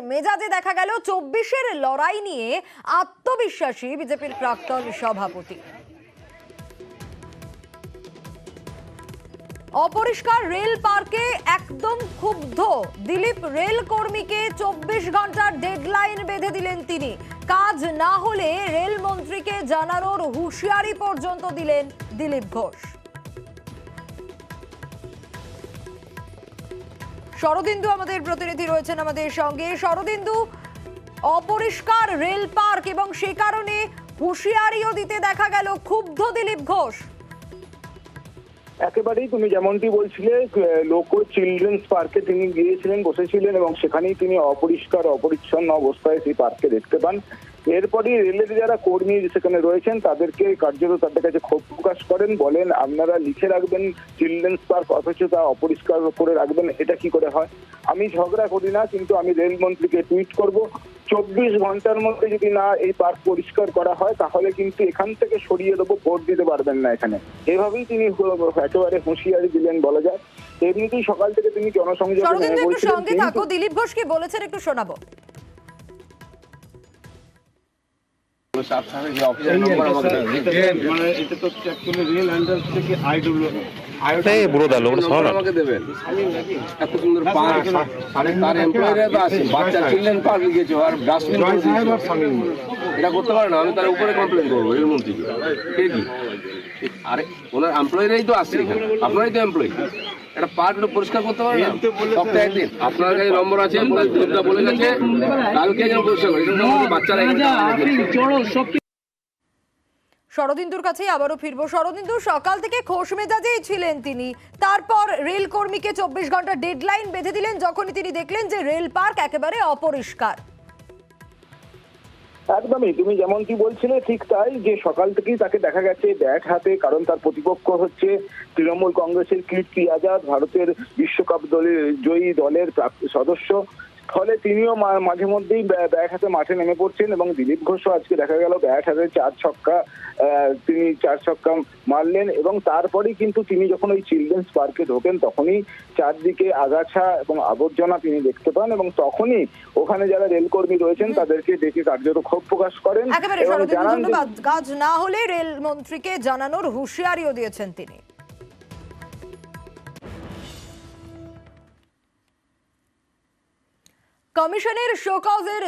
মেজাজে দেখা গেল 24-এর লড়াই নিয়ে আত্মবিশ্বাসী বিজেপির প্রাক্তন সভাপতি। অপরিষ্কার রেল পার্কে একদম ক্ষুব্ধ দিলীপ। রেল কর্মীকে 24 ঘন্টার ডেডলাইন বেঁধে দিলেন তিনি। কাজ না হলে রেল মন্ত্রীকে জানানোর হুঁশিয়ারি পর্যন্ত দিলেন দিলীপ ঘোষ। শরদিন্দু আমাদের প্রতিনিধি রয়েছেন আমাদের সঙ্গে। শরদিন্দু, অপরিষ্কার রেল পার্ক এবং সে কারণে হুঁশিয়ারিও দিতে দেখা গেল ক্ষুব্ধ দিলীপ ঘোষ। একেবারেই তুমি যেমনটি বলছিলে, লোকো চিলড্রেন্স পার্কে তিনি গিয়েছিলেন, বসেছিলেন এবং সেখানেই তিনি অপরিষ্কার অপরিচ্ছন্ন অবস্থায় সেই পার্কে দেখতে পান। এরপরই রেলের যারা কর্মী সেখানে রয়েছেন তাদেরকে কার্যত তাদের কাছে ক্ষোভ প্রকাশ করেন, বলেন আপনারা লিখে রাখবেন চিলড্রেন্স পার্ক অথচ তা অপরিষ্কার করে রাখবেন, এটা কি করে হয়? আমি ঝগড়া করি না, কিন্তু আমি রেলমন্ত্রীকে টুইট করব 24 ঘন্টার মধ্যে যদি না এই পার্ক পরিষ্কার করা হয় তাহলে কিন্তু এখান থেকে সরিয়ে দেবো, ভোট দিতে পারবেন না এখানে। এভাবেই তিনি একেবারে হুঁশিয়ারি দিলেন বলা যায়। এমনিতেই সকাল থেকে তিনি জনসংযোগ সঙ্গে থাকো, দিলীপ ঘোষ কি বলেছেন একটু শোনাবো। আমাকে দেবেন এত সুন্দর বাচ্চা চিলড্রেন পার্ক গিয়েছে আর ডাস্টবিন এটা করতে পারে না। আমি তার উপরে কমপ্লেন করবো রেলমন্ত্রীকে। কি আরে ওনার এমপ্লয়িরাই তো আসছে এখানে, আপনারাই তো এমপ্লয়ি। একটা পার্ক পরিষ্কার করতে পারে না সপ্তাহে একদিন? আপনার কাছে নম্বর আছে, বলে গেছে কালকে যেন পরিষ্কার করে, বাচ্চারা শরদিন্দুর কাছেই আবারও ফিরবো। শরদিন্দু, সকাল থেকে খোশ মেজাজেই ছিলেন তিনি, তারপর রেল কর্মীকে 24 ঘন্টা ডেডলাইন বেঁধে দিলেন যখনই তিনি দেখলেন যে রেল পার্ক একেবারে অপরিষ্কার। একদমই তুমি যেমনটি বলছিলে ঠিক তাই, যে সকাল থেকেই তাকে দেখা গেছে ব্যাট হাতে, কারণ তার প্রতিপক্ষ হচ্ছে তৃণমূল কংগ্রেসের কীর্তি আজাদ, ভারতের বিশ্বকাপ দলের জয়ী দলের সদস্য। ফলে তিনিও মাঝে মধ্যেই ব্যাট হাতে মাঠে নেমে পড়ছেন এবং দিলীপ ঘোষও আজকে দেখা গেল ব্যাট হাতে 4 ছক্কা মারলেন। এবং তারপরেই কিন্তু তিনি যখন ওই চিলড্রেন্স পার্কে ঢোকেন তখনই চারদিকে আগাছা এবং আবর্জনা তিনি দেখতে পান এবং তখনই ওখানে যারা রেলকর্মী রয়েছেন তাদেরকে ডেকে কার্যত ক্ষোভ প্রকাশ করেন এবং জানান কাজ না হলে রেল মন্ত্রীকে জানানোর হুঁশিয়ারিও দিয়েছেন তিনি। কমিশনের শোকজের